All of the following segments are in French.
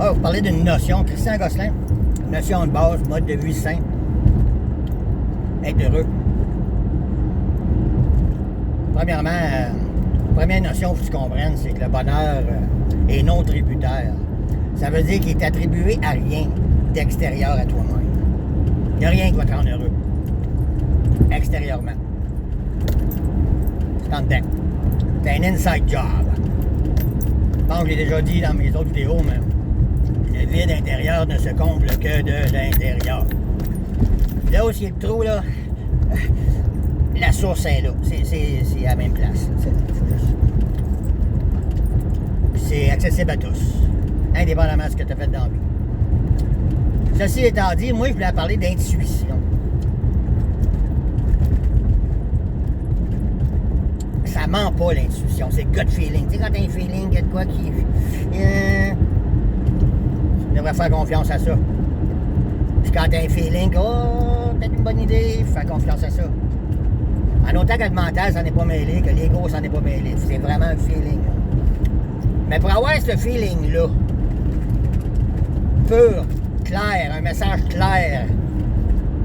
vais vous parler d'une notion. Christian Gosselin, notion de base, mode de vie sain. Être heureux. Premièrement, première notion qu'il faut que tu comprennes, c'est que le bonheur est non tributaire. Ça veut dire qu'il est attribué à rien d'extérieur à toi-même. Il n'y a rien qui va te rendre heureux. Extérieurement. C'est en dedans. C'est un inside job. Bon, je l'ai déjà dit dans mes autres vidéos, mais le vide intérieur ne se comble que de l'intérieur. Là où il y a le trou, là, la source est là. C'est à la même place. C'est accessible à tous, indépendamment de ce que tu as fait dans la vie. Ceci étant dit, moi, je voulais parler d'intuition. Ça ment pas, l'intuition. C'est gut feeling. Tu sais, quand t'as un feeling, il y a de quoi qui... tu devrais faire confiance à ça. Puis quand t'as un feeling, oh, peut-être une bonne idée, fais confiance à ça. En autant que le mental s'en est pas mêlé, que l'ego s'en est pas mêlé. C'est vraiment un feeling. Mais pour avoir ce feeling-là, pur, clair, un message clair,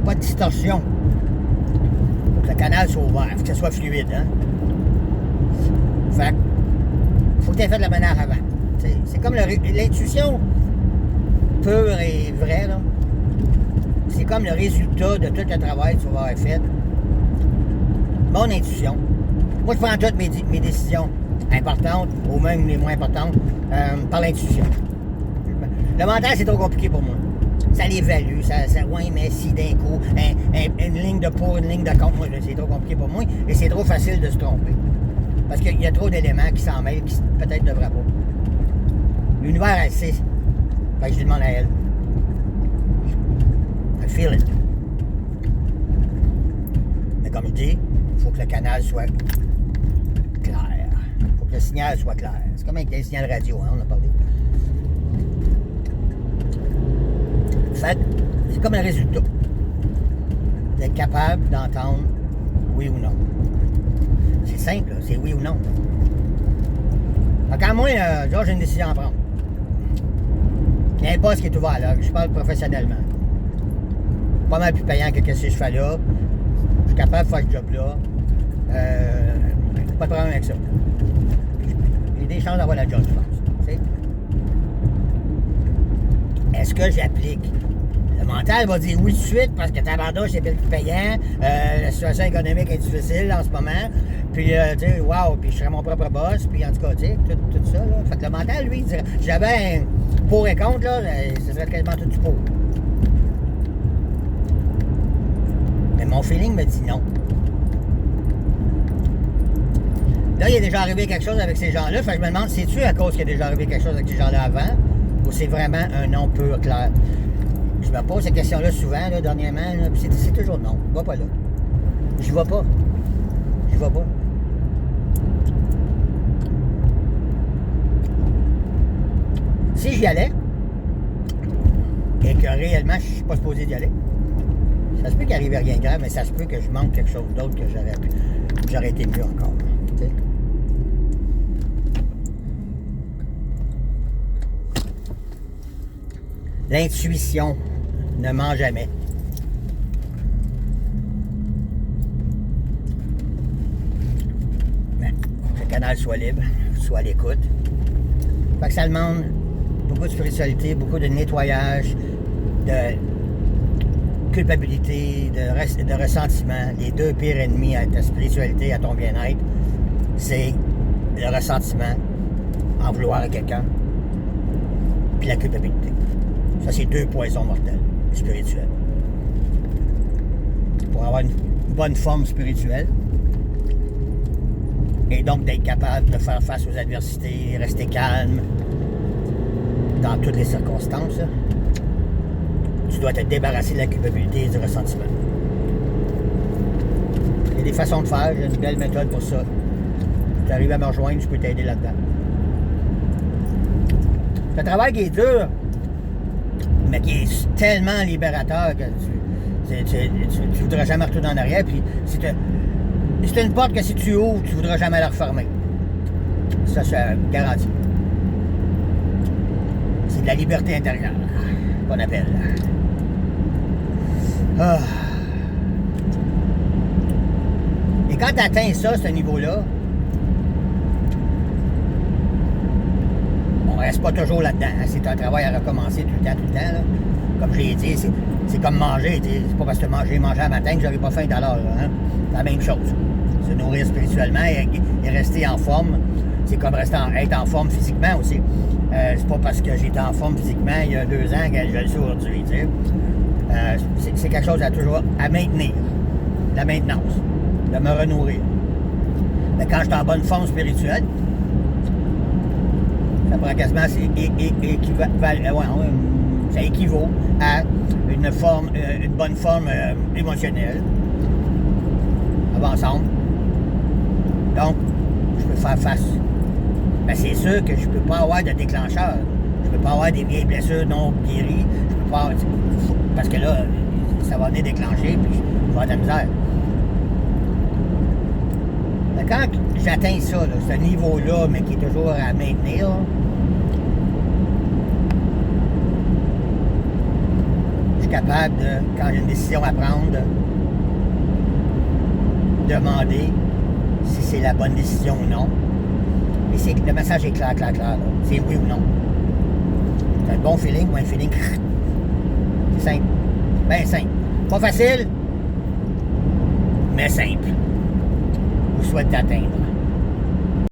pas de distorsion, faut que le canal soit ouvert, faut que ce soit fluide, hein? Fait que, faut que tu aies fait de la ménage avant. C'est comme l'intuition pure et vraie, là. C'est comme le résultat de tout le travail que tu vas avoir fait. Mon intuition. Moi, je prends toutes mes décisions importantes, ou même les moins importantes, par l'intuition. Le mental, c'est trop compliqué pour moi. Ça l'évalue, ouais, mais si d'un coup, une ligne de pour, une ligne de contre, moi, c'est trop compliqué pour moi, et c'est trop facile de se tromper. Parce qu'il y a trop d'éléments qui s'en mêlent, qui peut-être ne devraient pas. L'univers, elle sait. Fait que je lui demande à elle. I feel it. Mais comme je dis, il faut que le canal soit clair. Il faut que le signal soit clair. C'est comme avec un signal radio, hein, on a parlé. Fait c'est comme un résultat. D'être capable d'entendre oui ou non. C'est simple, là, c'est oui ou non. Quand moi, j'ai une décision à prendre. Il n'y a pas ce qui est ouvert là, je parle professionnellement. Pas mal plus payant que ce que je fais là. Je suis capable de faire ce job-là. Pas de problème avec ça. J'ai des chances d'avoir la job, je pense. T'sais? Est-ce que j'applique? Le mental va dire oui tout de suite parce que tabarnouche, c'est plus payant. La situation économique est difficile en ce moment. Puis, tu sais, wow, puis je serais mon propre boss. Puis, en tout cas, tu sais, tout ça. Là. Fait que le mental, lui, il dirait, j'avais un pour et contre, là, ça serait quasiment tout du pour. Mais mon feeling me dit non. Là, il est déjà arrivé quelque chose avec ces gens-là. Fait que je me demande, c'est-tu à cause qu'il est déjà arrivé quelque chose avec ces gens-là avant? Ou c'est vraiment un non pur, clair? Je me pose cette question-là souvent, là, dernièrement, là, puis c'est toujours non. Je vais pas là. Je vais pas. Je vais pas. Si j'y allais, et que réellement je suis pas supposé d'y aller, ça se peut qu'il arrive rien de grave, mais ça se peut que je manque quelque chose d'autre que j'aurais été mieux encore. T'sais. L'intuition ne ment jamais. Mais que le canal soit libre, soit à l'écoute. Fait que ça demande beaucoup de spiritualité, beaucoup de nettoyage, de culpabilité, de ressentiment. Les deux pires ennemis à ta spiritualité, à ton bien-être, c'est le ressentiment, en vouloir à quelqu'un, puis la culpabilité. Ça, c'est deux poisons mortels spirituels. Pour avoir une bonne forme spirituelle, et donc d'être capable de faire face aux adversités, rester calme dans toutes les circonstances, tu dois te débarrasser de la culpabilité et du ressentiment. Il y a des façons de faire, j'ai une belle méthode pour ça. Si tu arrives à me rejoindre, je peux t'aider là-dedans. C'est un travail qui est dur, mais qui est tellement libérateur que tu voudras jamais retourner en arrière. Puis c'est une porte que si tu ouvres, tu voudras jamais la refermer. Ça, c'est garanti. C'est de la liberté intérieure qu'on appelle. Ah. Et quand tu atteins ça, ce niveau-là, on reste pas toujours là-dedans. Hein? C'est un travail à recommencer tout le temps, là. Comme je l'ai dit, c'est comme manger. C'est pas parce que manger un matin que j'aurai pas faim tout à l'heure. Hein? C'est la même chose. Se nourrir spirituellement et rester en forme, c'est comme être en forme physiquement aussi. C'est pas parce que j'étais en forme physiquement il y a 2 ans que je le suis aujourd'hui. C'est quelque chose à maintenir. La maintenance. De me renourrir. Mais quand je suis en bonne forme spirituelle, ça pourrait quasiment ça équivaut à une bonne forme émotionnelle. Ça va ensemble. Donc, je peux faire face. Mais c'est sûr que je peux pas avoir de déclencheur. Je peux pas avoir des vieilles blessures non guéries. Je peux pas. Parce que là, ça va venir déclencher, puis je vais avoir de la misère. Mais quand j'atteins ça, là, ce niveau-là, mais qui est toujours à maintenir, je suis capable de, quand j'ai une décision à prendre, demander si c'est la bonne décision ou non. Et le message est clair. C'est oui ou non. C'est un bon feeling ou un feeling. C'est simple. Bien simple. Pas facile, mais simple. Je vous souhaite d'atteindre.